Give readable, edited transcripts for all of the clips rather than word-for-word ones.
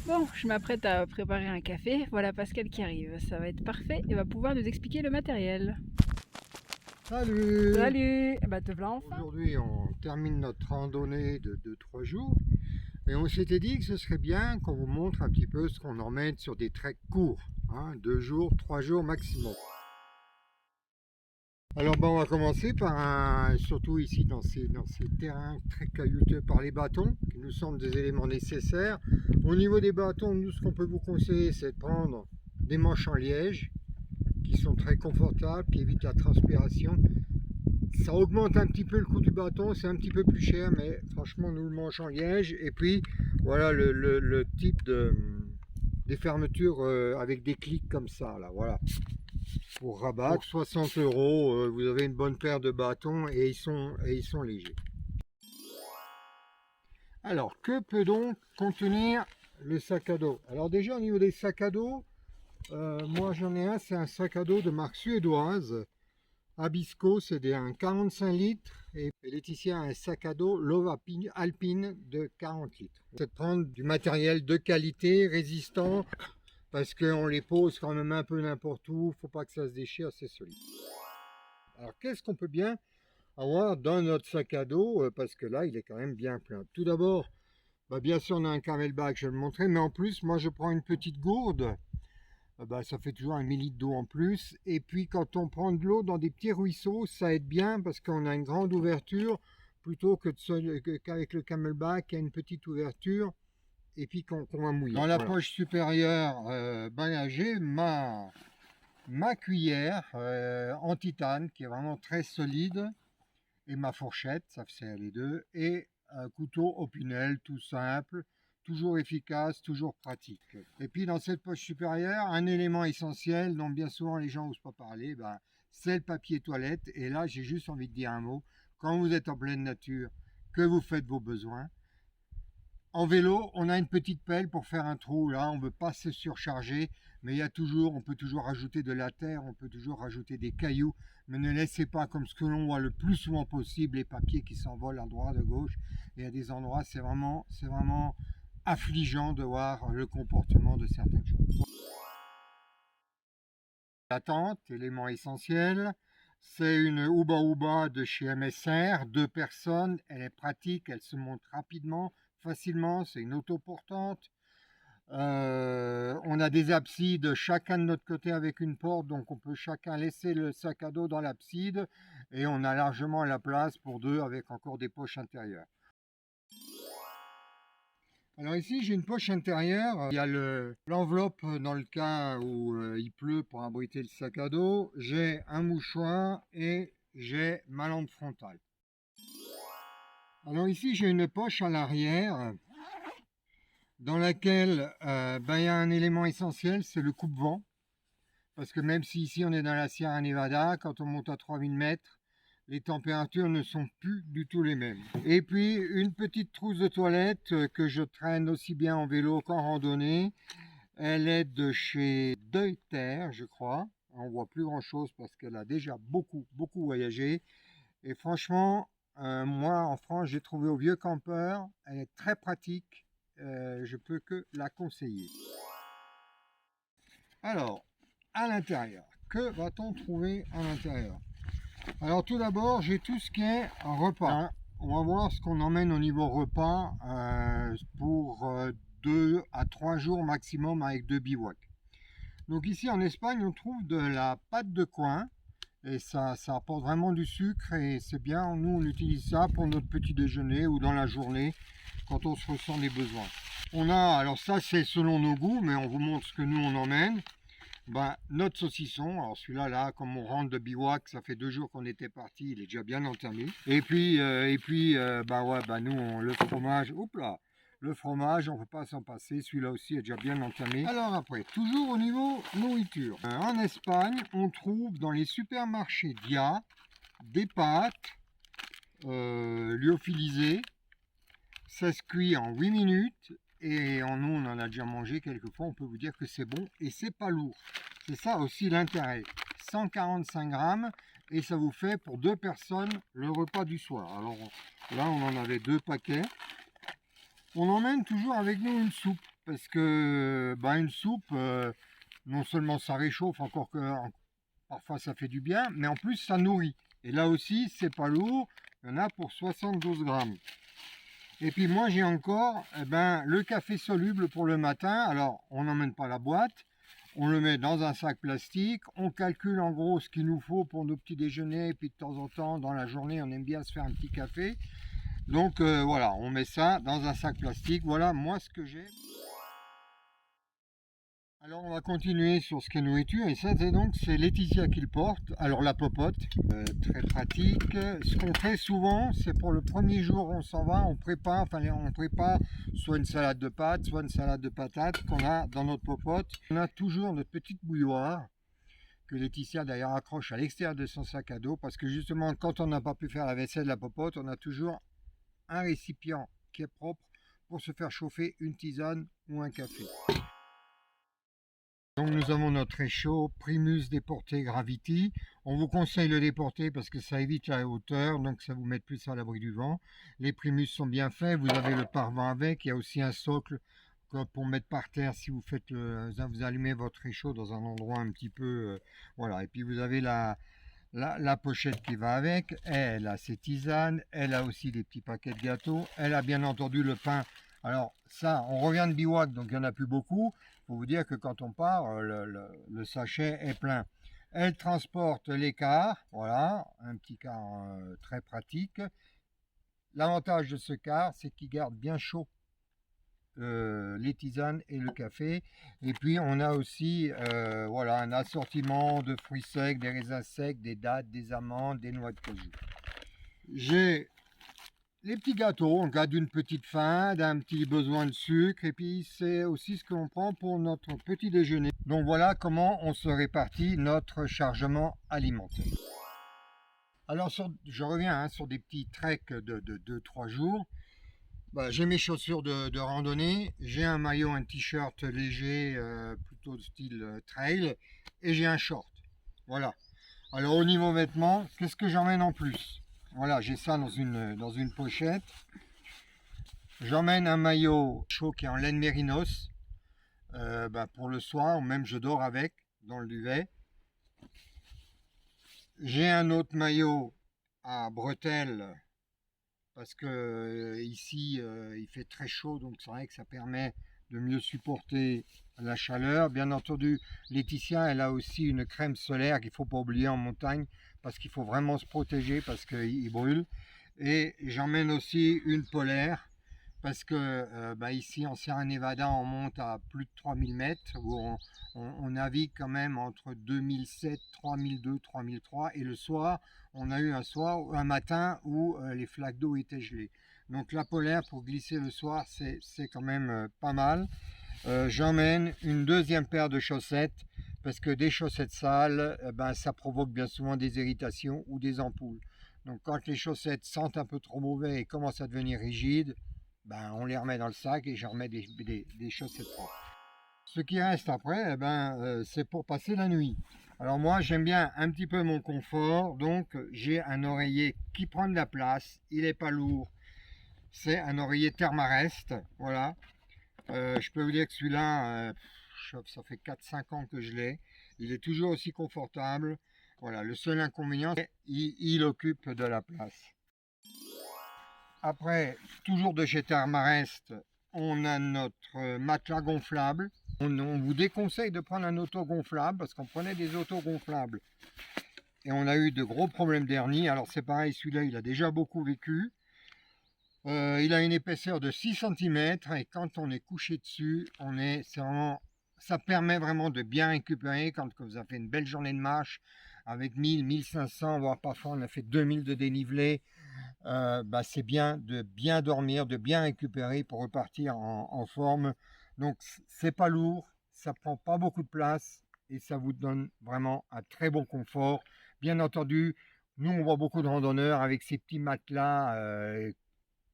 Bon, je m'apprête à préparer un café. Voilà Pascal qui arrive. Ça va être parfait et va pouvoir nous expliquer le matériel. Salut! Salut! Bah te voilà enfin. Aujourd'hui, on termine notre randonnée de 3 jours et on s'était dit que ce serait bien qu'on vous montre un petit peu ce qu'on emmène sur des treks courts, 2 jours, 3 jours maximum. Alors on va commencer par surtout ici dans ces terrains très caillouteux par les bâtons, qui nous semblent des éléments nécessaires. Au niveau des bâtons, nous ce qu'on peut vous conseiller, c'est de prendre des manches en liège, qui sont très confortables, qui évitent la transpiration. Ça augmente un petit peu le coût du bâton, c'est un petit peu plus cher, mais franchement nous le manche en liège. Et puis voilà le type des fermetures avec des clics comme ça là, voilà. Pour rabat, pour 60 euros, vous avez une bonne paire de bâtons et ils sont légers. Alors que peut donc contenir le sac à dos? Alors déjà au niveau des sacs à dos, moi j'en ai un, c'est un sac à dos de marque suédoise. Abisco, c'est un 45 litres et Laetitia a un sac à dos Love Alpine de 40 litres. C'est de prendre du matériel de qualité, résistant, parce qu'on les pose quand même un peu n'importe où, faut pas que ça se déchire, c'est solide. Alors qu'est-ce qu'on peut bien avoir dans notre sac à dos, parce que là il est quand même bien plein. Tout d'abord, bien sûr on a un camelback, je vais le montrer, mais en plus moi je prends une petite gourde. Ça fait toujours 1 litre d'eau en plus. Et puis quand on prend de l'eau dans des petits ruisseaux, ça aide bien parce qu'on a une grande ouverture plutôt qu'avec le camelback, il y a une petite ouverture et puis qu'on va mouiller. Dans la poche supérieure, j'ai ma cuillère en titane qui est vraiment très solide et ma fourchette, ça fait les deux, et un couteau Opinel tout simple, toujours efficace, toujours pratique. Et puis dans cette poche supérieure, un élément essentiel dont bien souvent les gens n'osent pas parler, c'est le papier toilette. Et là, j'ai juste envie de dire un mot. Quand vous êtes en pleine nature, que vous faites vos besoins, en vélo, on a une petite pelle pour faire un trou. Là, on ne veut pas se surcharger, mais on peut toujours rajouter de la terre, on peut toujours rajouter des cailloux. Mais ne laissez pas, comme ce que l'on voit le plus souvent possible, les papiers qui s'envolent à droite, à gauche. Et à des endroits, c'est vraiment affligeant de voir le comportement de certaines choses. La tente, élément essentiel. C'est une Uba Uba de chez MSR, 2 personnes. Elle est pratique, elle se monte rapidement, facilement. C'est une autoportante. On a des absides chacun de notre côté avec une porte, donc on peut chacun laisser le sac à dos dans l'abside et on a largement la place pour 2 avec encore des poches intérieures. Alors ici j'ai une poche intérieure, il y a l'enveloppe dans le cas où il pleut pour abriter le sac à dos, j'ai un mouchoir et j'ai ma lampe frontale. Alors ici j'ai une poche à l'arrière dans laquelle il y a un élément essentiel, c'est le coupe-vent. Parce que même si ici on est dans la Sierra Nevada, quand on monte à 3000 mètres, les températures ne sont plus du tout les mêmes. Et puis une petite trousse de toilette que je traîne aussi bien en vélo qu'en randonnée. Elle est de chez Deuter, je crois. On voit plus grand chose parce qu'elle a déjà beaucoup voyagé. Et franchement, moi en France, j'ai trouvé au Vieux Campeur. Elle est très pratique. Je peux que la conseiller. Alors, à l'intérieur, que va-t-on trouver à l'intérieur? Alors tout d'abord, j'ai tout ce qui est repas. On va voir ce qu'on emmène au niveau repas pour 2 à 3 jours maximum avec 2 bivouacs. Donc ici en Espagne, on trouve de la pâte de coin et ça apporte vraiment du sucre et c'est bien. Nous, on utilise ça pour notre petit déjeuner ou dans la journée quand on se ressent des besoins. On a, alors ça c'est selon nos goûts, mais on vous montre ce que nous on emmène. Notre saucisson, alors celui-là, là, comme on rentre de bivouac, ça fait 2 jours qu'on était parti, il est déjà bien entamé. Et puis, nous, le fromage, le fromage, on ne peut pas s'en passer, celui-là aussi est déjà bien entamé. Alors après, toujours au niveau nourriture. En Espagne, on trouve dans les supermarchés Dia des pâtes lyophilisées. Ça se cuit en 8 minutes. Et nous, on en a déjà mangé quelques fois, on peut vous dire que c'est bon et c'est pas lourd. C'est ça aussi l'intérêt. 145 grammes et ça vous fait pour 2 personnes le repas du soir. Alors là, on en avait 2 paquets. On emmène toujours avec nous une soupe. parce que une soupe, non seulement ça réchauffe, encore que parfois ça fait du bien, mais en plus ça nourrit. Et là aussi, c'est pas lourd, il y en a pour 72 grammes. Et puis moi j'ai encore le café soluble pour le matin. Alors on n'emmène pas la boîte, on le met dans un sac plastique, on calcule en gros ce qu'il nous faut pour nos petits déjeuners, et puis de temps en temps dans la journée on aime bien se faire un petit café. Donc voilà, on met ça dans un sac plastique. Voilà moi ce que j'ai. Alors on va continuer sur ce qui est nourriture, et ça c'est Laetitia qui le porte. Alors la popote, très pratique. Ce qu'on fait souvent, c'est pour le premier jour on s'en va, on prépare soit une salade de pâtes, soit une salade de patates qu'on a dans notre popote. On a toujours notre petite bouilloire que Laetitia d'ailleurs accroche à l'extérieur de son sac à dos, parce que justement quand on n'a pas pu faire la vaisselle de la popote, on a toujours un récipient qui est propre pour se faire chauffer une tisane ou un café. Donc nous avons notre réchaud Primus Déporté Gravity. On vous conseille le déporter parce que ça évite la hauteur, donc ça vous met plus à l'abri du vent. Les Primus sont bien faits, vous avez le pare-vent avec, il y a aussi un socle pour mettre par terre si vous faites vous allumez votre réchaud dans un endroit un petit peu voilà. Et puis vous avez la pochette qui va avec, elle a ses tisanes, elle a aussi des petits paquets de gâteaux, elle a bien entendu le pain. Alors ça, on revient de bivouac, donc il n'y en a plus beaucoup. Il faut vous dire que quand on part, le sachet est plein. Elle transporte les quarts, voilà, un petit quart très pratique. L'avantage de ce quart, c'est qu'il garde bien chaud les tisanes et le café. Et puis on a aussi voilà, un assortiment de fruits secs, des raisins secs, des dattes, des amandes, des noix de cajou. J'ai les petits gâteaux en cas d'une petite faim, d'un petit besoin de sucre, et puis c'est aussi ce qu'on prend pour notre petit déjeuner. Donc voilà comment on se répartit notre chargement alimentaire. Alors je reviens sur des petits treks de 2-3 jours. J'ai mes chaussures de randonnée, j'ai un maillot, un t-shirt léger, plutôt de style trail, et j'ai un short. Voilà. Alors au niveau vêtements, qu'est-ce que j'emmène en plus? Voilà, j'ai ça dans une pochette. J'emmène un maillot chaud qui est en laine mérinos pour le soir, ou même je dors avec dans le duvet. J'ai un autre maillot à bretelles parce que ici il fait très chaud, donc c'est vrai que ça permet de mieux supporter la chaleur. Bien entendu, Laetitia, elle a aussi une crème solaire qu'il ne faut pas oublier en montagne, parce qu'il faut vraiment se protéger parce qu'il brûle. Et j'emmène aussi une polaire parce que ici en Sierra Nevada on monte à plus de 3000 mètres, où on navigue quand même entre 2007, 3002, 3003, et le soir on a eu un matin où les flaques d'eau étaient gelées. Donc la polaire pour glisser le soir, c'est quand même pas mal. J'emmène une deuxième paire de chaussettes parce que des chaussettes sales, ça provoque bien souvent des irritations ou des ampoules. Donc quand les chaussettes sentent un peu trop mauvais et commencent à devenir rigides, on les remet dans le sac et je remets des chaussettes propres. Ce qui reste après, c'est pour passer la nuit. Alors moi j'aime bien un petit peu mon confort, donc j'ai un oreiller qui prend de la place, il n'est pas lourd. C'est un oreiller Thermarest, voilà. Je peux vous dire que celui-là, ça fait 4-5 ans que je l'ai. Il est toujours aussi confortable. Voilà, le seul inconvénient, c'est qu'il occupe de la place. Après, toujours de chez Thermarest, on a notre matelas gonflable. On vous déconseille de prendre un auto-gonflable parce qu'on prenait des auto-gonflables et on a eu de gros problèmes d'hernie. Alors c'est pareil, celui-là, il a déjà beaucoup vécu. Il a une épaisseur de 6 cm et quand on est couché dessus, ça permet vraiment de bien récupérer quand vous avez fait une belle journée de marche avec 1000, 1500, voire parfois on a fait 2000 de dénivelé. C'est bien de bien dormir, de bien récupérer pour repartir en forme. Donc c'est pas lourd, ça prend pas beaucoup de place et ça vous donne vraiment un très bon confort. Bien entendu, nous on voit beaucoup de randonneurs avec ces petits matelas.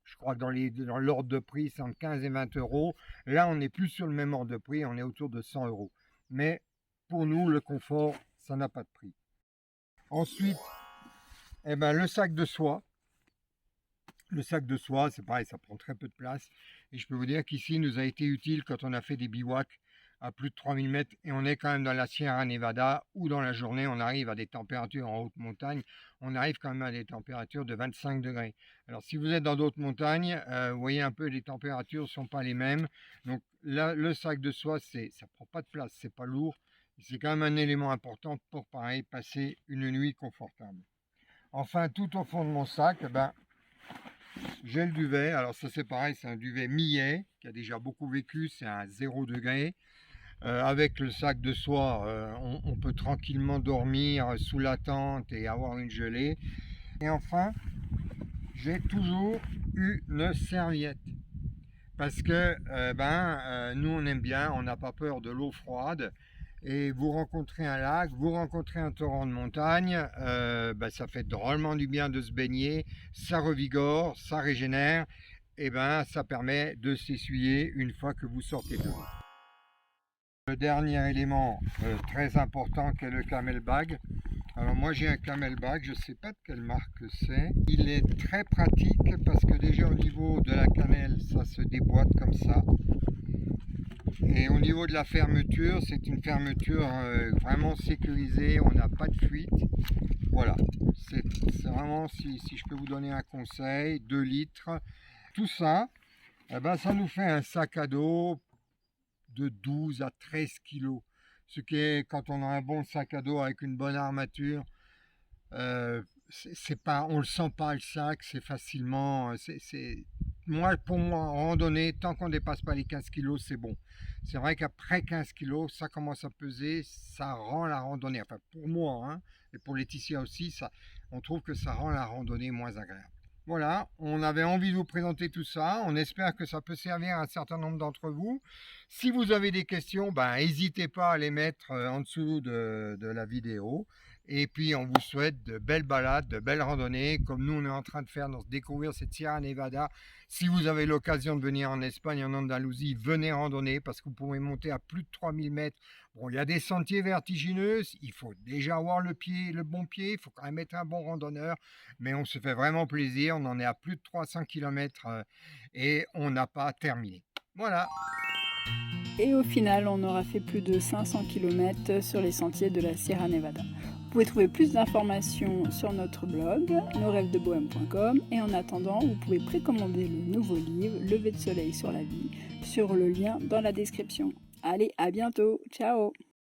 Je crois que dans l'ordre de prix, c'est entre 15 et 20 euros. Là, on n'est plus sur le même ordre de prix, on est autour de 100 euros. Mais pour nous, le confort, ça n'a pas de prix. Ensuite, le sac de soie. Le sac de soie, c'est pareil, ça prend très peu de place. Et je peux vous dire qu'ici, il nous a été utile quand on a fait des bivouacs à plus de 3000 mètres. Et on est quand même dans la Sierra Nevada, où dans la journée, on arrive à des températures en haute montagne. On arrive quand même à des températures de 25 degrés. Alors, si vous êtes dans d'autres montagnes, vous voyez un peu, les températures ne sont pas les mêmes. Donc là, le sac de soie, ça ne prend pas de place, c'est pas lourd. C'est quand même un élément important pour, pareil, passer une nuit confortable. Enfin, tout au fond de mon sac, j'ai le duvet. Alors ça c'est pareil, c'est un duvet millet qui a déjà beaucoup vécu, c'est à 0 degré. Avec le sac de soie, on peut tranquillement dormir sous la tente et avoir une gelée. Et enfin, j'ai toujours une serviette. Parce que nous on aime bien, on n'a pas peur de l'eau froide. Et vous rencontrez un lac, vous rencontrez un torrent de montagne, ça fait drôlement du bien de se baigner, ça revigore, ça régénère, et ça permet de s'essuyer une fois que vous sortez de l'eau. Le dernier élément très important qu'est le camelbag. Alors moi j'ai un camelbag, je ne sais pas de quelle marque c'est. Il est très pratique parce que déjà au niveau de la cannelle, ça se déboîte comme ça. Et au niveau de la fermeture, c'est une fermeture vraiment sécurisée, on n'a pas de fuite. Voilà, c'est vraiment, si je peux vous donner un conseil, 2 litres. Tout ça, ça nous fait un sac à dos de 12 à 13 kilos. Ce qui est, quand on a un bon sac à dos avec une bonne armature, c'est pas, on le sent pas le sac, c'est facilement, pour moi, en randonnée, tant qu'on ne dépasse pas les 15 kilos, c'est bon. C'est vrai qu'après 15 kilos, ça commence à peser, ça rend la randonnée, enfin pour moi, hein, et pour Laetitia aussi, on trouve que ça rend la randonnée moins agréable. Voilà, on avait envie de vous présenter tout ça, on espère que ça peut servir à un certain nombre d'entre vous. Si vous avez des questions, n'hésitez pas à les mettre en dessous de la vidéo. Et puis on vous souhaite de belles balades, de belles randonnées, comme nous on est en train de faire, de découvrir cette Sierra Nevada. Si vous avez l'occasion de venir en Espagne, en Andalousie, venez randonner parce que vous pouvez monter à plus de 3000 mètres. Bon, il y a des sentiers vertigineux, il faut déjà avoir le bon pied, il faut quand même être un bon randonneur, mais on se fait vraiment plaisir, on en est à plus de 300 km et on n'a pas terminé. Voilà. Et au final, on aura fait plus de 500 km sur les sentiers de la Sierra Nevada. Vous pouvez trouver plus d'informations sur notre blog, nosrêvesdebohème.com, et en attendant, vous pouvez précommander le nouveau livre Lever de soleil sur la vie sur le lien dans la description. Allez, à bientôt, ciao!